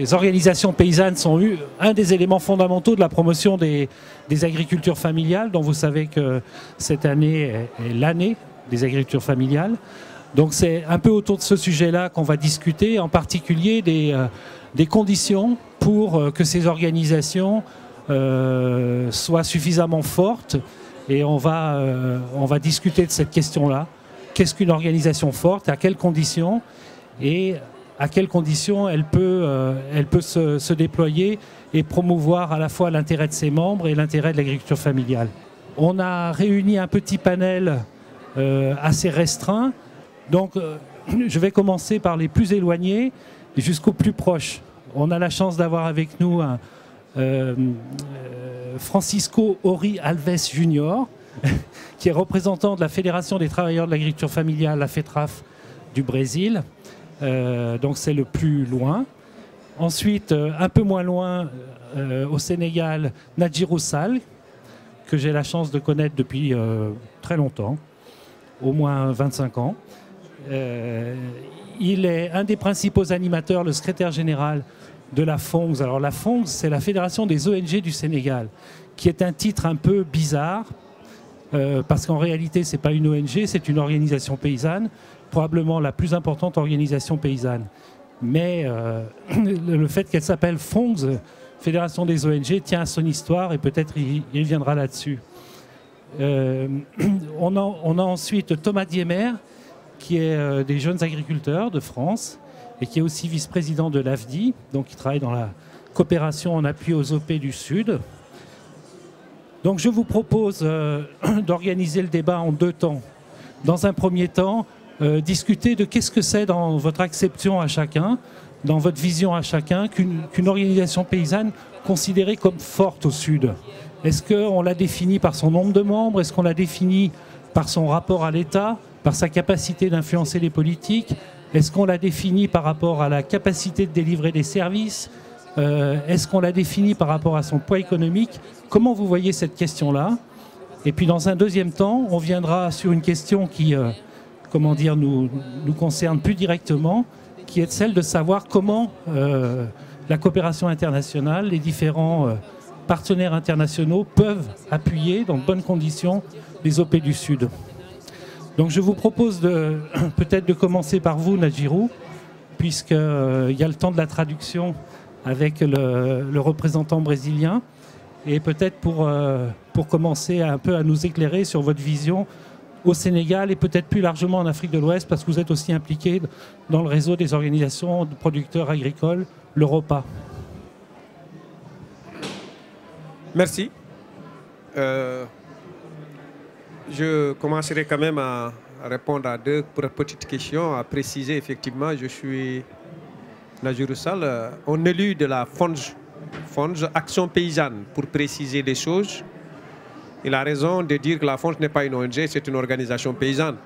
les organisations paysannes sont un des éléments fondamentaux de la promotion des agricultures familiales, dont vous savez que cette année est l'année des agricultures familiales. Donc c'est un peu autour de ce sujet-là qu'on va discuter, en particulier des conditions pour que ces organisations soient suffisamment fortes. Et on va discuter de cette question-là. Qu'est-ce qu'une organisation forte? À quelles conditions? Et à quelles conditions elle peut se déployer et promouvoir à la fois l'intérêt de ses membres et l'intérêt de l'agriculture familiale. On a réuni un petit panel assez restreint. Donc, je vais commencer par les plus éloignés jusqu'aux plus proches. On a la chance d'avoir avec nous Francisco Ori Alves Jr., qui est représentant de la Fédération des travailleurs de l'agriculture familiale, la FETRAF du Brésil. Donc c'est le plus loin. Ensuite, un peu moins loin, au Sénégal, Nadjirou Sall, que j'ai la chance de connaître depuis très longtemps, au moins 25 ans. Il est un des principaux animateurs, le secrétaire général de la FONGS. Alors la FONGS, c'est la Fédération des ONG du Sénégal, qui est un titre un peu bizarre, parce qu'en réalité, ce n'est pas une ONG, c'est une organisation paysanne, probablement la plus importante organisation paysanne. Mais le fait qu'elle s'appelle FONGS, Fédération des ONG, tient à son histoire et peut-être il reviendra là-dessus. On a ensuite Thomas Diemer, qui est des jeunes agriculteurs de France et qui est aussi vice-président de l'AFDI, donc qui travaille dans la coopération en appui aux OP du Sud. Donc je vous propose d'organiser le débat en deux temps. Dans un premier temps, discuter de qu'est-ce que c'est dans votre acception à chacun, dans votre vision à chacun, qu'une organisation paysanne considérée comme forte au Sud. Est-ce qu'on la définit par son nombre de membres? Est-ce qu'on la définit par son rapport à l'État, par sa capacité d'influencer les politiques? Est-ce qu'on la définit par rapport à la capacité de délivrer des services? Est-ce qu'on la définit par rapport à son poids économique? Comment vous voyez cette question-là? Et puis dans un deuxième temps, on viendra sur une question qui comment dire, nous concerne plus directement, qui est celle de savoir comment la coopération internationale, les différents partenaires internationaux peuvent appuyer dans de bonnes conditions les OP du Sud. Donc je vous propose peut-être de commencer par vous, Nadjirou, puisqu'il y a le temps de la traduction avec le représentant brésilien, et peut-être pour commencer un peu à nous éclairer sur votre vision au Sénégal et peut-être plus largement en Afrique de l'Ouest, parce que vous êtes aussi impliqué dans le réseau des organisations de producteurs agricoles, l'Europa. Merci. Je commencerai quand même à répondre à deux petites questions, à préciser effectivement, je suis Nadjirou Sall, un élu de la FONGE, Action Paysanne, pour préciser les choses. Il a raison de dire que la FONGE n'est pas une ONG, c'est une organisation paysanne.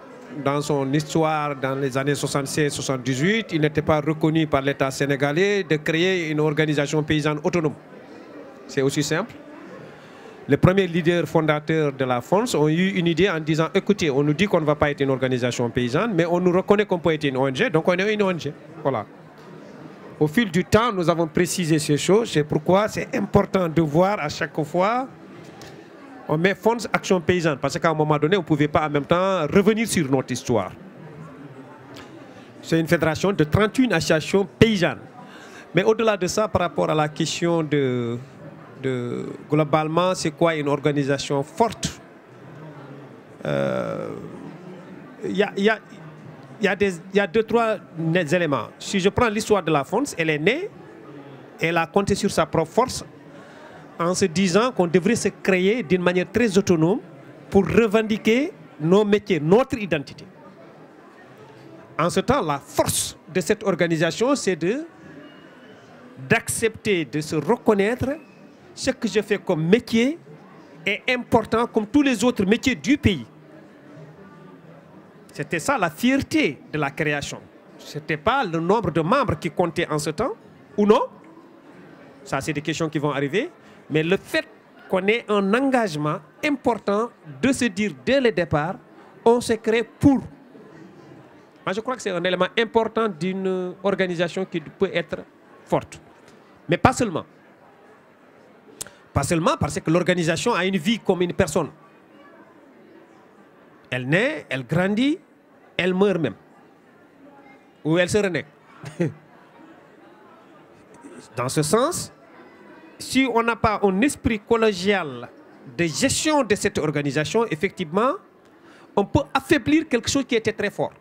Dans son histoire, dans les années 76-78, il n'était pas reconnu par l'État sénégalais de créer une organisation paysanne autonome. C'est aussi simple. Les premiers leaders fondateurs de la FONGE ont eu une idée en disant, écoutez, on nous dit qu'on ne va pas être une organisation paysanne, mais on nous reconnaît qu'on peut être une ONG, donc on est une ONG. Voilà. Au fil du temps, nous avons précisé ces choses. C'est pourquoi c'est important de voir à chaque fois, on met FONGE Action Paysanne, parce qu'à un moment donné, on ne pouvait pas en même temps revenir sur notre histoire. C'est une fédération de 31 associations paysannes. Mais au-delà de ça, par rapport à la question de globalement, c'est quoi une organisation forte? Il y a deux, trois éléments. Si je prends l'histoire de la FONGE, elle est née, elle a compté sur sa propre force, en se disant qu'on devrait se créer d'une manière très autonome pour revendiquer nos métiers, notre identité. En ce temps, la force de cette organisation, c'est d'accepter, de se reconnaître ce que je fais comme métier est important comme tous les autres métiers du pays. C'était ça la fierté de la création. Ce n'était pas le nombre de membres qui comptait en ce temps, ou non? Ça, c'est des questions qui vont arriver. Mais le fait qu'on ait un engagement important de se dire dès le départ, on se crée pour. Moi, je crois que c'est un élément important d'une organisation qui peut être forte. Mais pas seulement. Pas seulement parce que l'organisation a une vie comme une personne. Elle naît, elle grandit, elle meurt même. Ou elle se renaît. Dans ce sens, si on n'a pas un esprit collégial de gestion de cette organisation, effectivement, on peut affaiblir quelque chose qui était très fort.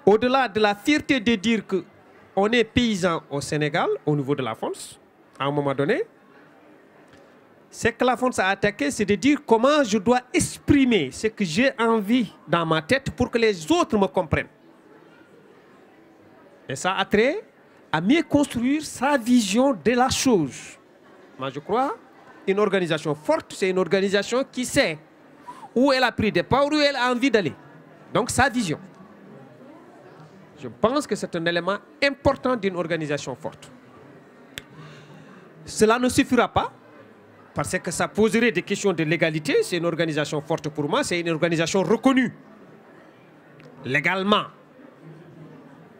Au-delà de la fierté de dire qu'on est paysan au Sénégal, au niveau de la FONS, à un moment donné, c'est que la FONS a attaqué, c'est de dire comment je dois exprimer ce que j'ai envie dans ma tête pour que les autres me comprennent. Et ça a trait à mieux construire sa vision de la chose. Moi, je crois, une organisation forte, c'est une organisation qui sait où elle a pris des pas, où elle a envie d'aller. Donc, sa vision. Je pense que c'est un élément important d'une organisation forte. Cela ne suffira pas, parce que ça poserait des questions de légalité. C'est une organisation forte pour moi, c'est une organisation reconnue légalement.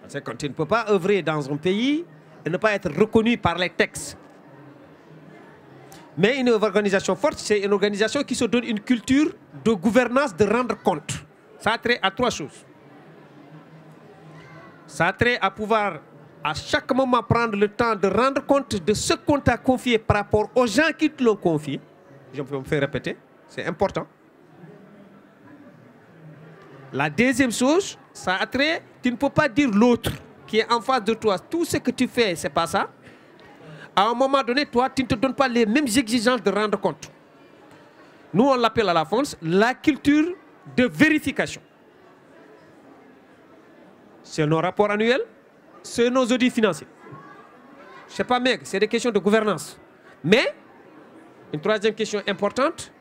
Parce que quand tu ne peux pas œuvrer dans un pays et ne pas être reconnu par les textes. Mais une organisation forte, c'est une organisation qui se donne une culture de gouvernance, de rendre compte. Ça a trait à trois choses. Ça a trait à pouvoir, à chaque moment, prendre le temps de rendre compte de ce qu'on t'a confié par rapport aux gens qui te l'ont confié. Je peux me faire répéter, c'est important. La deuxième chose, ça a trait, tu ne peux pas dire l'autre qui est en face de toi, tout ce que tu fais, c'est pas ça. À un moment donné, toi, tu ne te donnes pas les mêmes exigences de rendre compte. Nous, on l'appelle à la FONS la culture de vérification. C'est nos rapports annuels, c'est nos audits financiers. Je ne sais pas, mec, c'est des questions de gouvernance. Mais, une troisième question importante,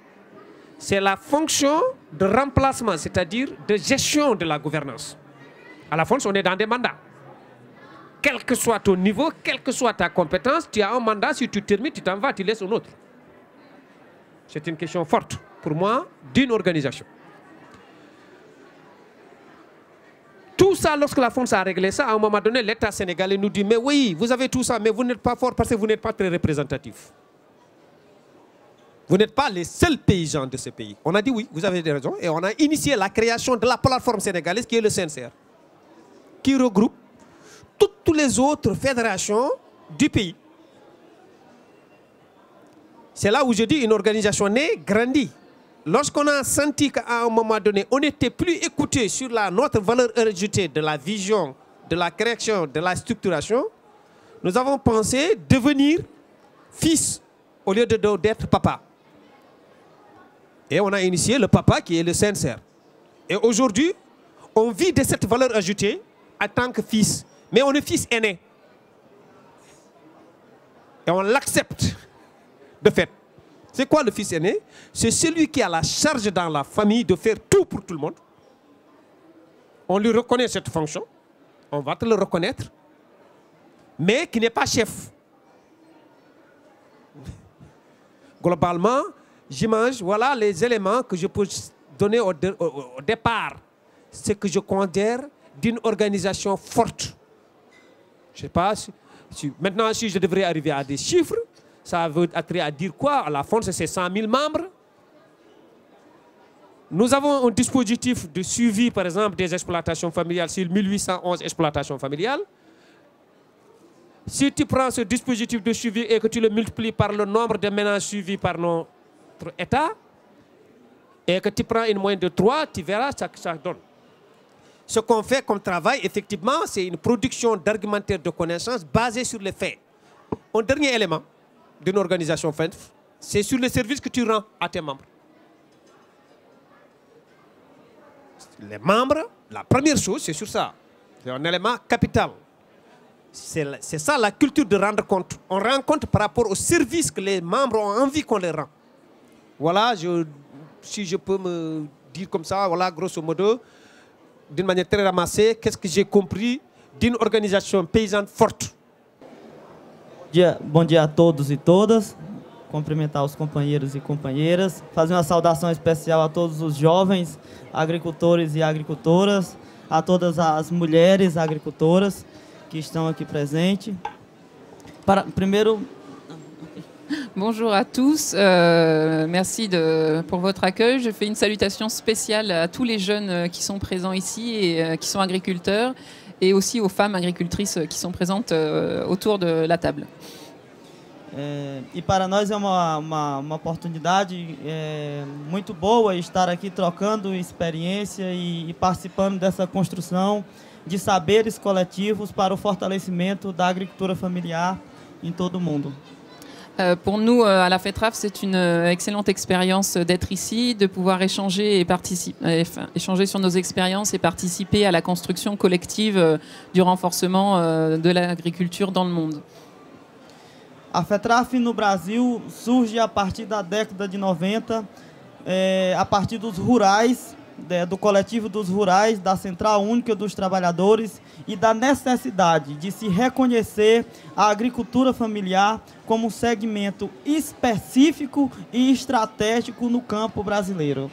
c'est la fonction de remplacement, c'est-à-dire de gestion de la gouvernance. À la FONS, on est dans des mandats. Quel que soit ton niveau, quelle que soit ta compétence, tu as un mandat, si tu termines, tu t'en vas, tu laisses un autre. C'est une question forte, pour moi, d'une organisation. Tout ça, lorsque la FONS a réglé ça, à un moment donné, l'État sénégalais nous dit « Mais oui, vous avez tout ça, mais vous n'êtes pas fort parce que vous n'êtes pas très représentatif. Vous n'êtes pas les seuls paysans de ce pays. » On a dit oui, vous avez des raisons. Et on a initié la création de la plateforme sénégalaise qui est le CNCR, qui regroupe toutes les autres fédérations du pays. C'est là où je dis une organisation née, grandit. Lorsqu'on a senti qu'à un moment donné, on n'était plus écouté sur notre valeur ajoutée de la vision, de la création, de la structuration, nous avons pensé devenir fils au lieu d'être papa. Et on a initié le papa qui est le CNCR. Et aujourd'hui, on vit de cette valeur ajoutée en tant que fils. Mais on est fils aîné. Et on l'accepte de fait. C'est quoi le fils aîné? C'est celui qui a la charge dans la famille de faire tout pour tout le monde. On lui reconnaît cette fonction. On va te le reconnaître. Mais qui n'est pas chef. Globalement, j'imagine, voilà les éléments que je peux donner au départ. Ce que je considère d'une organisation forte. Je ne sais pas, maintenant si je devrais arriver à des chiffres, ça veut à dire quoi? À la FONS, c'est 100 000 membres. Nous avons un dispositif de suivi, par exemple, des exploitations familiales sur 1811 exploitations familiales. Si tu prends ce dispositif de suivi et que tu le multiplies par le nombre de ménages suivis par notre État, et que tu prends une moyenne de 3, tu verras ce que ça donne. Ce qu'on fait comme travail, effectivement, c'est une production d'argumentaire de connaissances basée sur les faits. Un dernier élément d'une organisation FONS, c'est sur le service que tu rends à tes membres. Les membres, la première chose, c'est sur ça. C'est un élément capital. C'est ça la culture de rendre compte. On rend compte par rapport au service que les membres ont envie qu'on les rend. Voilà, si je peux me dire comme ça, voilà, grosso modo, d'une manière très ramassée, qu'est-ce que j'ai compris d'une organisation paysanne forte. Bom dia a todos e todas. Cumprimentar os companheiros e companheiras. Fazer uma saudação especial a todos os jovens agricultores e agricultoras, a todas as mulheres agricultoras que estão aqui presentes. Primeiro... Bonjour à tous, merci pour votre accueil. Je fais une salutation spéciale à tous les jeunes qui sont présents ici et qui sont agriculteurs, et aussi aux femmes agricultrices qui sont présentes autour de la table. E para nós é uma oportunidade muito boa estar aqui trocando experiência e participando dessa construção de saberes coletivos para o fortalecimento da agricultura familiar em todo o mundo. Pour nous, à la FETRAF, c'est une excellente expérience d'être ici, de pouvoir échanger et échanger sur nos expériences et participer à la construction collective du renforcement de l'agriculture dans le monde. A FETRAF no Brasil surge a partir da década de 90, a partir dos rurais, do coletivo dos rurais, da Central Única dos Trabalhadores e da necessidade de se reconhecer a agricultura familiar como um segmento específico e estratégico no campo brasileiro.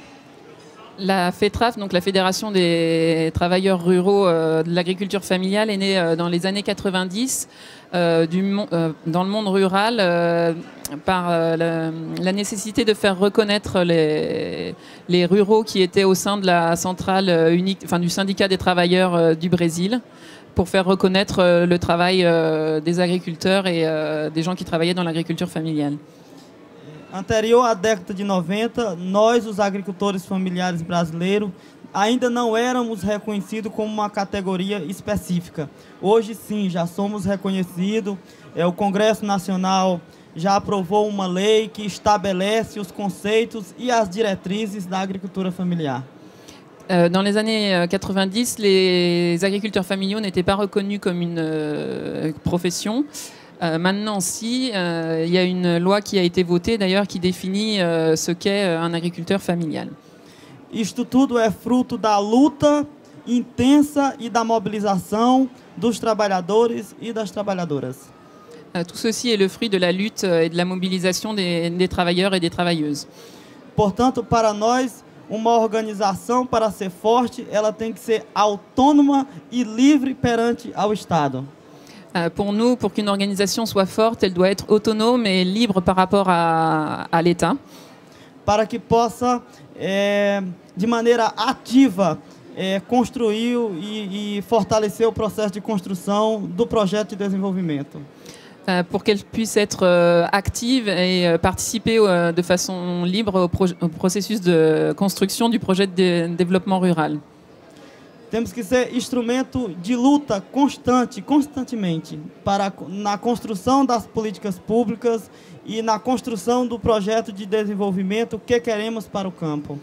La FETRAF, donc la Fédération des travailleurs ruraux de l'agriculture familiale, est née dans les années 90 dans le monde rural par la nécessité de faire reconnaître les ruraux qui étaient au sein de la centrale unique, enfin du syndicat des travailleurs du Brésil, pour faire reconnaître le travail des agriculteurs et des gens qui travaillaient dans l'agriculture familiale. Anterior à década de 90, nós, os agricultores familiares brasileiros, ainda não éramos reconhecidos como uma categoria específica. Hoje sim, já somos reconhecidos. O Congresso Nacional já aprovou uma lei que estabelece os conceitos e as diretrizes da agricultura familiar. Dans les années 90, les agriculteurs familiaux n'étaient pas reconnus comme une profession. Maintenant, si, il y a une loi qui a été votée, d'ailleurs, qui définit ce qu'est un agriculteur familial. Isto tudo é fruto da luta intensa e da mobilização dos trabalhadores e das trabalhadoras. Tout ceci est le fruit de la lutte et de la mobilisation des travailleurs et des travailleuses. Portanto, para nós, uma organização, para ser forte, ela tem que ser autônoma e livre perante ao Estado. Pour nous, pour qu'une organisation soit forte, elle doit être autonome et libre par rapport à l'État. Para que possa, de maneira ativa, construir e fortalecer o processo de construção do projeto de desenvolvimento. Pour qu'elle puisse être active et participer de façon libre au processus de construction du projet de développement rural. Temos que ser instrumento de luta constantemente, na construção das políticas públicas e na construção do projeto de desenvolvimento que queremos para o campo.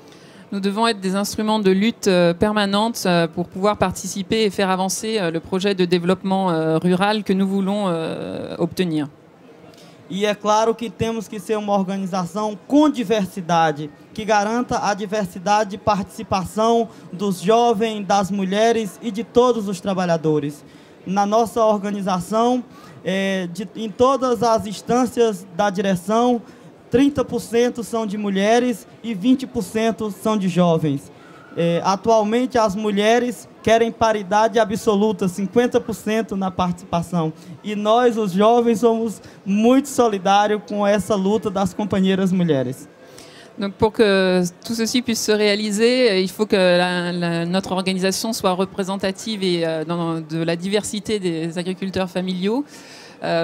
Nous devons être des instruments de lutte permanente pour pouvoir participer et faire avancer le projet de développement rural que nous voulons obtenir. E é claro que temos que ser uma organização com diversidade, que garanta a diversidade de participação dos jovens, das mulheres e de todos os trabalhadores. Na nossa organização, em todas as instâncias da direção, 30% são de mulheres e 20% são de jovens. Atualmente, as mulheres querem paridade absoluta, 50% na participação. E nós, os jovens, somos muito solidários com essa luta das companheiras mulheres. Donc pour que tout ceci puisse se réaliser, il faut que notre organisation soit représentative et de la diversité des agriculteurs familiaux.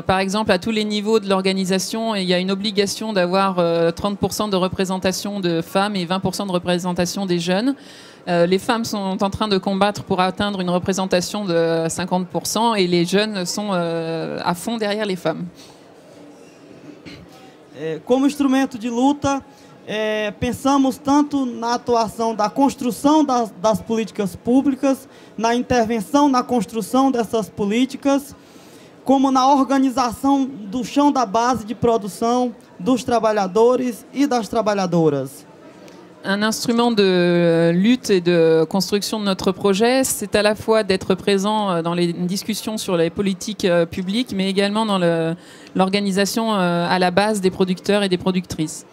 Par exemple, à tous les niveaux de l'organisation, il y a une obligation d'avoir 30% de représentation de femmes et 20% de représentation des jeunes. Les femmes sont en train de combattre pour atteindre une représentation de 50% et les jeunes sont à fond derrière les femmes. Como instrumento de luta, pensamos tanto na atuação da construção das políticas públicas, na intervenção na construção dessas políticas, como na organização do chão da base de produção dos trabalhadores e das trabalhadoras. Un instrument de lutte et de construction de notre projet, c'est à la fois d'être présent dans les discussions sur les politiques publiques, mais également dans l'organisation à la base des producteurs et des productrices.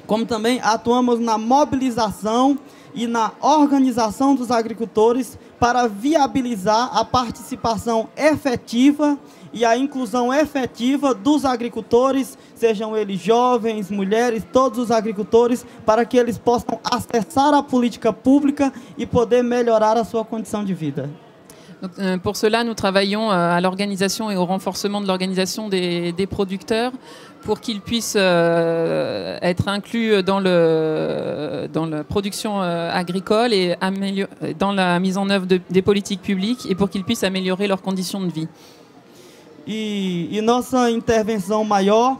como também atuamos na mobilização e na organização dos agricultores para viabilizar a participação efetiva e a inclusão efetiva dos agricultores, sejam eles jovens, mulheres, todos os agricultores, para que eles possam acessar a política pública e poder melhorar a sua condição de vida. Donc, pour cela, nous travaillons à l'organisation et au renforcement de l'organisation des producteurs pour qu'ils puissent être inclus dans la production agricole et dans la mise en œuvre des politiques publiques et pour qu'ils puissent améliorer leurs conditions de vie. E nossa intervenção maior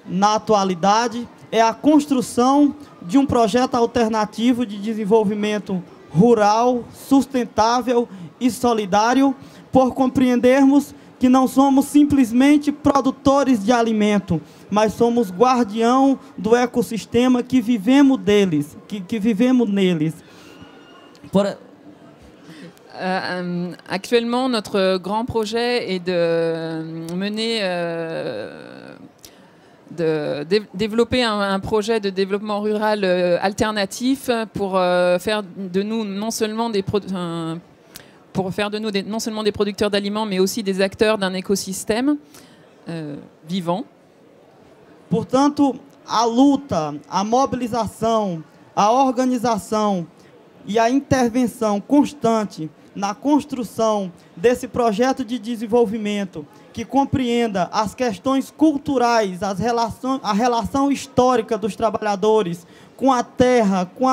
na atualidade é a construção de projeto alternativo de desenvolvimento rural, sustentável e solidário, por compreendermos que não somos simplesmente produtores de alimento, mas somos guardião do ecossistema que vivemos deles, que vivemos neles. Actuellement, notre grand projet est de mener, de développer un projet de développement rural alternatif pour faire de nous non seulement des producteurs d'aliments, mais aussi des acteurs d'un écosystème vivant. Portanto, a luta, a mobilização, a organização e a intervenção constante na construção desse projeto de desenvolvimento que compreenda as questões culturais, a relação histórica dos trabalhadores com a terra, com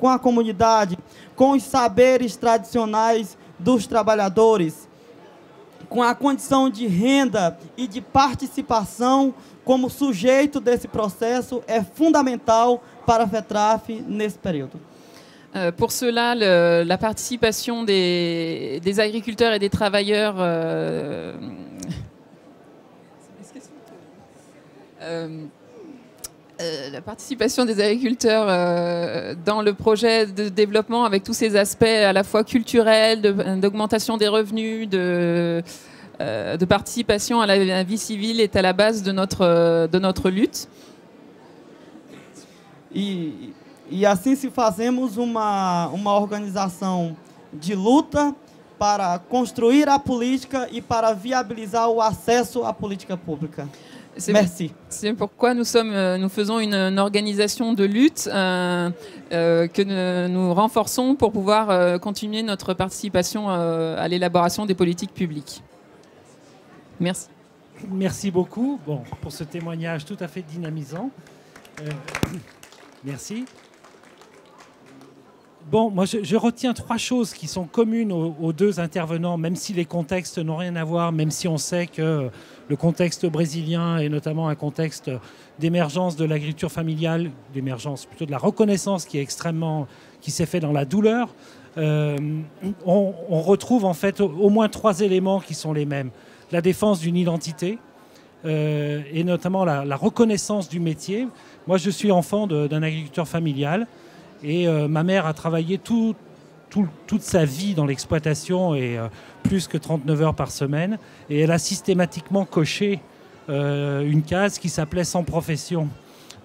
a comunidade, com os saberes tradicionais dos trabalhadores, com a condição de renda e de participação como sujeito desse processo, é fundamental para a FETRAF nesse período. Pour cela, la participation des agriculteurs et des travailleurs la participation des agriculteurs dans le projet de développement avec tous ces aspects à la fois culturels, d'augmentation des revenus, de participation à la vie civile est à la base de notre lutte. E assim se fazemos uma organização de luta para construir a política e para viabilizar o acesso à política pública. Merci. C'est pourquoi nous faisons une organisation de lutte que nous renforçons pour pouvoir continuer notre participation à l'élaboration des politiques publiques. Merci. Merci beaucoup pour ce témoignage tout à fait dynamisant. Merci. Bon, moi je retiens 3 choses qui sont communes aux 2 intervenants, même si les contextes n'ont rien à voir, même si on sait que le contexte brésilien est notamment un contexte d'émergence de l'agriculture familiale, d'émergence plutôt de la reconnaissance qui s'est fait dans la douleur. On retrouve en fait au moins 3 éléments qui sont les mêmes. La défense d'une identité et notamment la reconnaissance du métier. Moi je suis enfant d'un agriculteur familial. Et ma mère a travaillé toute sa vie dans l'exploitation et plus que 39 heures par semaine. Et elle a systématiquement coché une case qui s'appelait « sans profession »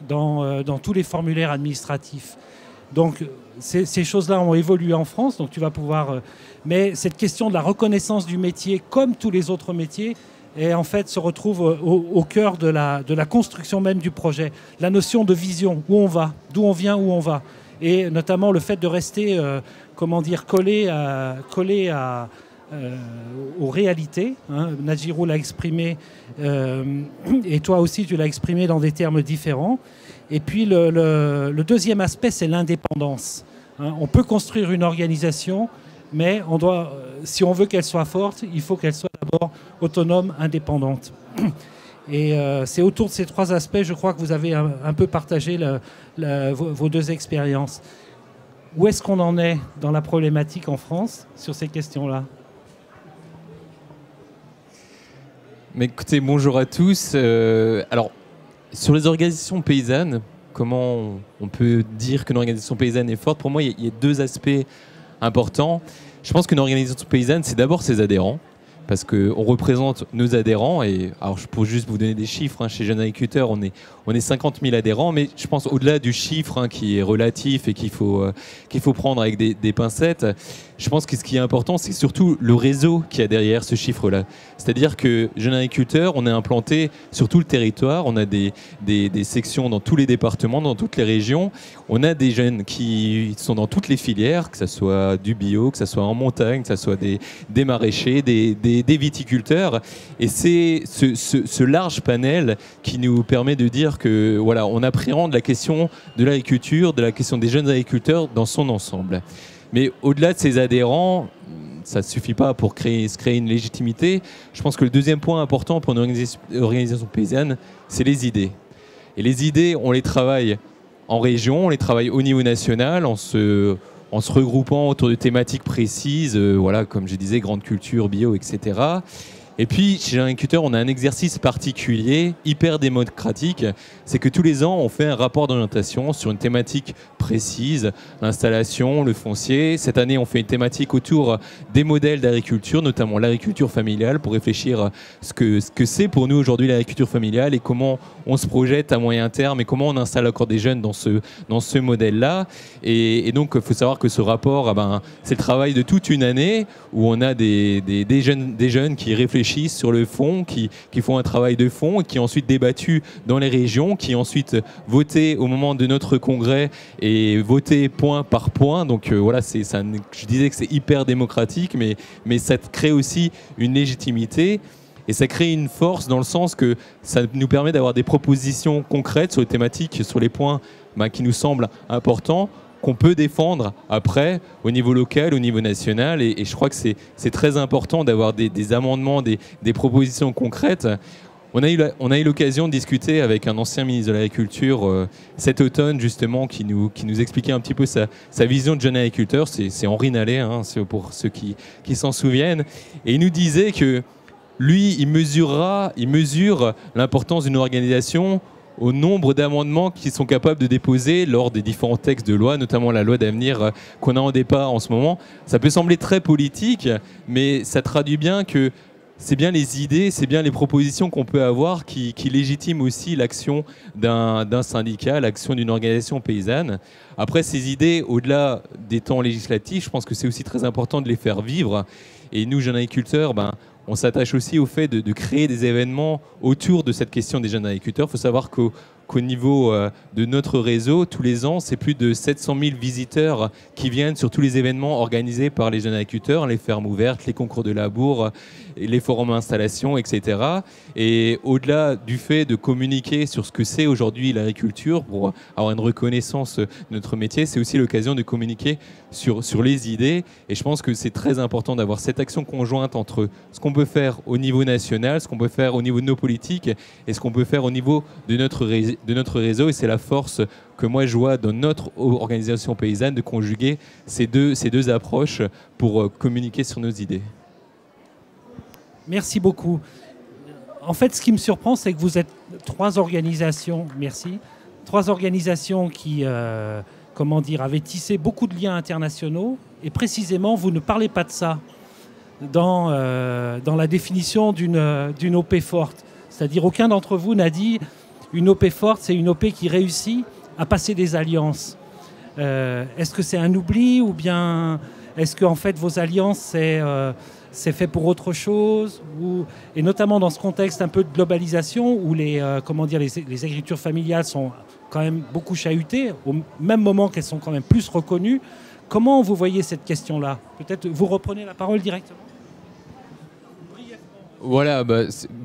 dans tous les formulaires administratifs. Donc ces choses-là ont évolué en France, donc tu vas pouvoir... mais cette question de la reconnaissance du métier, comme tous les autres métiers, en fait, se retrouve au cœur de la construction même du projet. La notion de vision, où on va, d'où on vient, où on va. Et notamment le fait de rester, collé aux réalités. Hein. Nadjirou l'a exprimé, et toi aussi tu l'as exprimé dans des termes différents. Et puis le deuxième aspect, c'est l'indépendance. Hein. On peut construire une organisation, mais si on veut qu'elle soit forte, il faut qu'elle soit d'abord autonome, indépendante. Et c'est autour de ces 3 aspects, je crois que vous avez un peu partagé vos 2 expériences. Où est-ce qu'on en est dans la problématique en France sur ces questions-là? Mais écoutez, bonjour à tous. Alors, sur les organisations paysannes, comment on peut dire qu'une organisation paysanne est forte? Pour moi, il y a 2 aspects importants. Je pense qu'une organisation paysanne, c'est d'abord ses adhérents. parce qu'on représente nos adhérents. Et alors, pour juste vous donner des chiffres, chez Jeunes Agriculteurs, on est 50 000 adhérents, mais je pense au-delà du chiffre qui est relatif et qu'il faut prendre avec des pincettes, je pense que ce qui est important, c'est surtout le réseau qu'il y a derrière ce chiffre-là. C'est-à-dire que Jeunes Agriculteurs, on est implanté sur tout le territoire, on a des sections dans tous les départements, dans toutes les régions, on a des jeunes qui sont dans toutes les filières, que ce soit du bio, que ce soit en montagne, que ce soit des maraîchers, des viticulteurs, et c'est ce large panel qui nous permet de dire que voilà, on appréhende la question de l'agriculture, de la question des jeunes agriculteurs dans son ensemble. Mais au-delà de ces adhérents, ça ne suffit pas pour se créer une légitimité. Je pense que le deuxième point important pour une organisation paysanne, c'est les idées. Et les idées, on les travaille en région, on les travaille au niveau national, en se regroupant autour de thématiques précises, voilà, comme je disais, grande culture, bio, etc. Et puis, chez Jeunes Agriculteurs, on a un exercice particulier, hyper démocratique, c'est que tous les ans, on fait un rapport d'orientation sur une thématique précise, l'installation, le foncier. Cette année, on fait une thématique autour des modèles d'agriculture, notamment l'agriculture familiale, pour réfléchir ce que c'est pour nous aujourd'hui l'agriculture familiale et comment on se projette à moyen terme et comment on installe encore des jeunes dans ce modèle-là. Et donc, il faut savoir que ce rapport, c'est le travail de toute une année où on a des jeunes qui réfléchissent sur le fond, qui font un travail de fond, et qui est ensuite débattu dans les régions, qui est ensuite voté au moment de notre congrès et voté point par point. Donc voilà, je disais que c'est hyper démocratique, mais ça crée aussi une légitimité. Et ça crée une force dans le sens que ça nous permet d'avoir des propositions concrètes sur les thématiques, sur les points qui nous semblent importants, qu'on peut défendre après au niveau local, au niveau national. Et je crois que c'est très important d'avoir des amendements, des propositions concrètes. On a eu l'occasion de discuter avec un ancien ministre de l'Agriculture cet automne, justement, qui nous expliquait un petit peu sa vision de Jeunes Agriculteurs. C'est Henri Nallet, pour ceux qui s'en souviennent. Et il nous disait que lui, il mesure l'importance d'une organisation au nombre d'amendements qu'ils sont capables de déposer lors des différents textes de loi, notamment la loi d'avenir qu'on a en débat en ce moment. Ça peut sembler très politique, mais ça traduit bien que c'est bien les idées, c'est bien les propositions qu'on peut avoir qui légitiment aussi l'action d'un syndicat, l'action d'une organisation paysanne. Après, ces idées, au-delà des temps législatifs, je pense que c'est aussi très important de les faire vivre. Et nous, Jeunes Agriculteurs, on s'attache aussi au fait de créer des événements autour de cette question des jeunes agriculteurs. Il faut savoir qu'au niveau de notre réseau, tous les ans, c'est plus de 700 000 visiteurs qui viennent sur tous les événements organisés par les jeunes agriculteurs, les fermes ouvertes, les concours de labour, les forums d'installation, etc. Et au-delà du fait de communiquer sur ce que c'est aujourd'hui l'agriculture, pour avoir une reconnaissance de notre métier, c'est aussi l'occasion de communiquer sur les idées. Et je pense que c'est très important d'avoir cette action conjointe entre ce qu'on peut faire au niveau national, ce qu'on peut faire au niveau de nos politiques et ce qu'on peut faire au niveau de notre réseau. Et c'est la force que moi je vois dans notre organisation paysanne de conjuguer ces deux approches pour communiquer sur nos idées. Merci beaucoup. En fait, ce qui me surprend, c'est que vous êtes trois organisations qui avaient tissé beaucoup de liens internationaux, et précisément, vous ne parlez pas de ça dans la définition d'une OP forte. C'est-à-dire, aucun d'entre vous n'a dit une OP forte, c'est une OP qui réussit à passer des alliances. Est-ce que c'est un oubli, ou bien est-ce que en fait, vos alliances, c'est fait pour autre chose, et notamment dans ce contexte un peu de globalisation où les agricultures familiales sont quand même beaucoup chahutées, au même moment qu'elles sont quand même plus reconnues. Comment vous voyez cette question-là? Peut-être vous reprenez la parole directement. Voilà,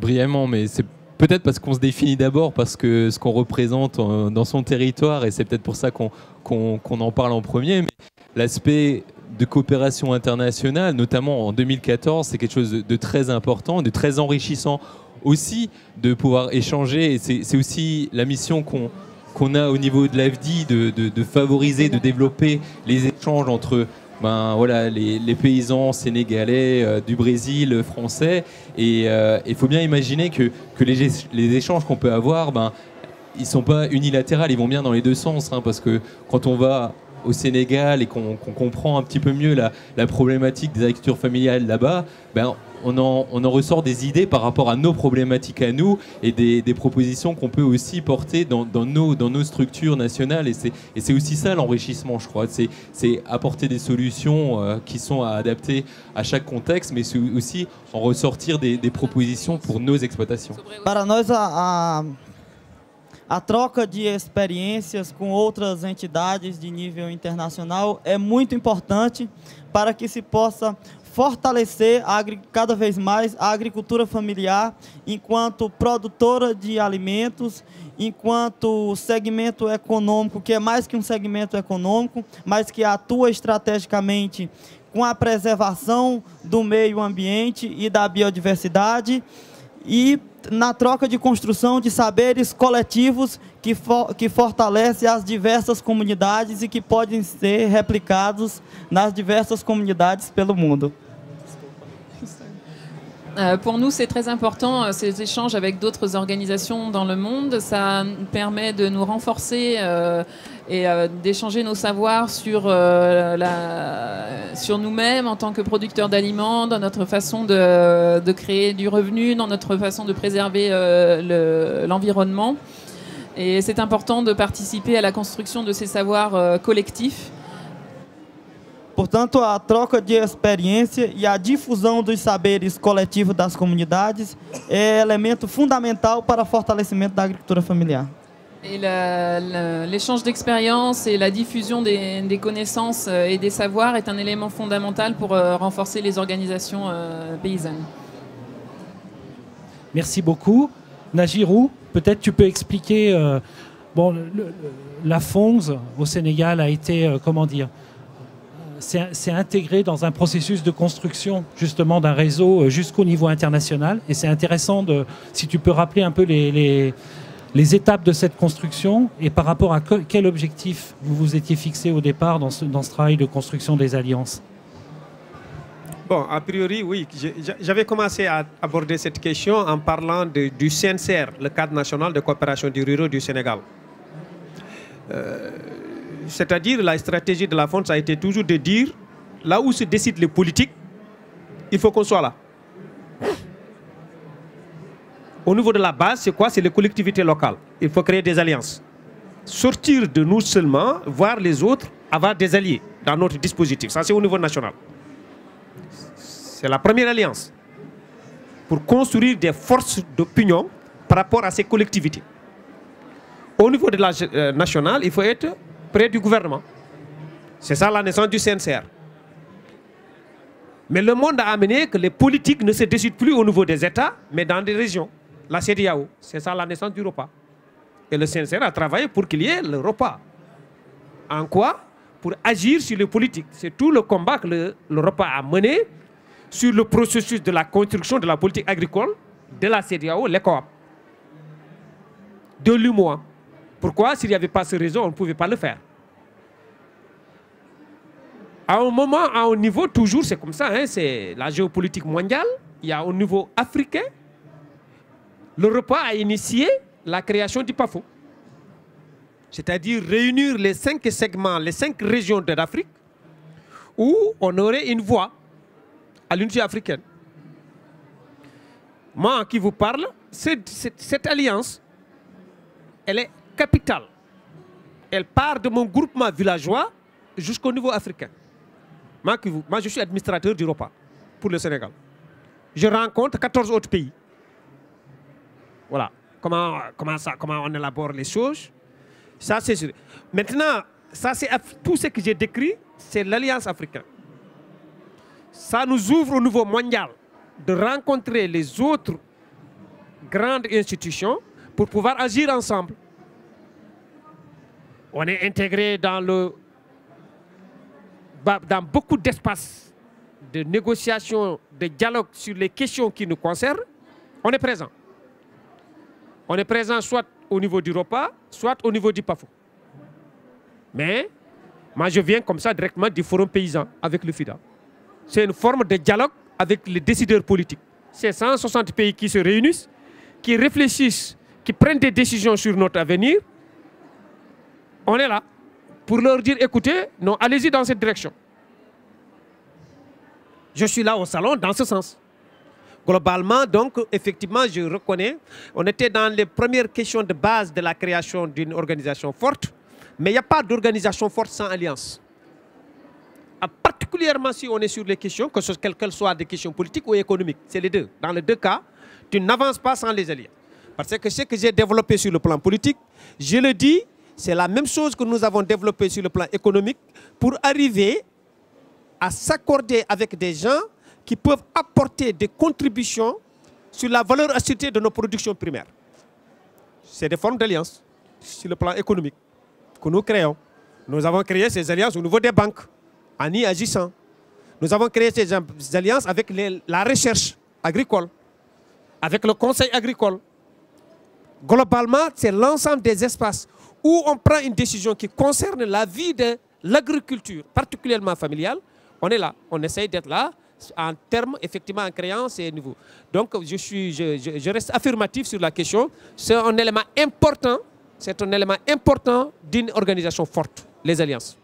brièvement, mais c'est peut-être parce qu'on se définit d'abord parce que ce qu'on représente dans son territoire, et c'est peut-être pour ça qu'on en parle en premier, mais l'aspect de coopération internationale, notamment en 2014, c'est quelque chose de très important, de très enrichissant aussi, de pouvoir échanger. Et c'est aussi la mission qu'on a au niveau de l'AFDI, de favoriser, de développer les échanges entre les paysans sénégalais, du Brésil, français. Et il faut bien imaginer que les échanges qu'on peut avoir, ils ne sont pas unilatéraux, ils vont bien dans les deux sens, parce que quand on va au Sénégal et qu'on comprend un petit peu mieux la problématique des agricultures familiales là-bas, en ressort des idées par rapport à nos problématiques à nous et des propositions qu'on peut aussi porter dans nos structures nationales. Et c'est aussi ça l'enrichissement, je crois. C'est apporter des solutions qui sont adaptées à chaque contexte, mais c'est aussi en ressortir des propositions pour nos exploitations. Para nós, a troca de experiências com outras entidades de nível internacional é muito importante para que se possa fortalecer cada vez mais a agricultura familiar enquanto produtora de alimentos, enquanto segmento econômico, que é mais que um segmento econômico, mas que atua estrategicamente com a preservação do meio ambiente e da biodiversidade, e na troca de construção de saberes coletivos que fortalece as diversas comunidades e que podem ser replicados nas diversas comunidades pelo mundo. Pour nous, c'est très important ces échanges avec d'autres organisations dans le monde. Ça permet de nous renforcer et d'échanger nos savoirs sur nous-mêmes en tant que producteurs d'aliments, dans notre façon de créer du revenu, dans notre façon de préserver l'environnement. Et c'est important de participer à la construction de ces savoirs collectifs. Portanto, a troca de experiência e a difusão dos saberes coletivos das comunidades é elemento fundamental para o fortalecimento da agricultura familiar. Et l'échange d'expériences et la diffusion des connaissances et des savoirs est un élément fondamental pour renforcer les organisations paysannes. Merci beaucoup. Najirou, peut-être tu peux expliquer... la FONGS au Sénégal a été, comment dire... C'est intégré dans un processus de construction justement d'un réseau jusqu'au niveau international. Et c'est intéressant, si tu peux rappeler un peu les étapes de cette construction et par rapport à quel objectif vous vous étiez fixé au départ dans ce travail de construction des alliances. Bon, a priori, oui. J'avais commencé à aborder cette question en parlant du CNCR, le cadre national de coopération du rural du Sénégal. C'est-à-dire la stratégie de la FONGS a été toujours de dire, là où se décident les politiques, il faut qu'on soit là. Au niveau de la base, c'est quoi? C'est les collectivités locales. Il faut créer des alliances. Sortir de nous seulement, voir les autres, avoir des alliés dans notre dispositif. Ça, c'est au niveau national. C'est la première alliance pour construire des forces d'opinion par rapport à ces collectivités. Au niveau de la nationale, il faut être près du gouvernement. C'est ça la naissance du CNCR. Mais le monde a amené que les politiques ne se décident plus au niveau des États, mais dans des régions. La CEDEAO, c'est ça la naissance du repas. Et le CNCR a travaillé pour qu'il y ait le repas. En quoi? Pour agir sur les politiques. C'est tout le combat que le repas a mené sur le processus de la construction de la politique agricole de la CEDEAO, les coop. De l'UMOA. Pourquoi? S'il n'y avait pas ce réseau, on ne pouvait pas le faire. À un moment, à un niveau, toujours, c'est comme ça, hein, c'est la géopolitique mondiale. Il y a au niveau africain, le repas a initié la création du PAFO. C'est-à-dire réunir les 5 segments, les 5 régions de l'Afrique, où on aurait une voix à l'unité africaine. Moi, qui vous parle, cette alliance, elle est capitale. Elle part de mon groupement villageois jusqu'au niveau africain. Moi, je suis administrateur du repas pour le Sénégal. Je rencontre 14 autres pays. Voilà. Comment on élabore les choses. Ça, c'est sûr. Maintenant, ça, c'est tout ce que j'ai décrit, c'est l'Alliance africaine. Ça nous ouvre au niveau mondial de rencontrer les autres grandes institutions pour pouvoir agir ensemble. On est intégré dans beaucoup d'espaces de négociation, de dialogue sur les questions qui nous concernent. On est présent. On est présent soit au niveau du repas, soit au niveau du PAFO. Mais moi, je viens comme ça directement du Forum paysan avec le FIDA. C'est une forme de dialogue avec les décideurs politiques. C'est 160 pays qui se réunissent, qui réfléchissent, qui prennent des décisions sur notre avenir. On est là pour leur dire, écoutez, non, allez-y dans cette direction. Je suis là au salon dans ce sens. Globalement, donc, effectivement, je reconnais, on était dans les premières questions de base de la création d'une organisation forte, mais il n'y a pas d'organisation forte sans alliance. Particulièrement si on est sur les questions, quelles soient des questions politiques ou économiques, c'est les deux. Dans les deux cas, tu n'avances pas sans les alliés. Parce que ce que j'ai développé sur le plan politique, je le dis, c'est la même chose que nous avons développé sur le plan économique pour arriver à s'accorder avec des gens qui peuvent apporter des contributions sur la valeur ajoutée de nos productions primaires. C'est des formes d'alliance sur le plan économique que nous créons. Nous avons créé ces alliances au niveau des banques, en y agissant. Nous avons créé ces alliances avec la recherche agricole, avec le conseil agricole. Globalement, c'est l'ensemble des espaces où on prend une décision qui concerne la vie de l'agriculture, particulièrement familiale. On est là, on essaye d'être là en termes, effectivement, en créant ces niveaux. Donc, je reste affirmatif sur la question. C'est un élément important d'une organisation forte, les alliances.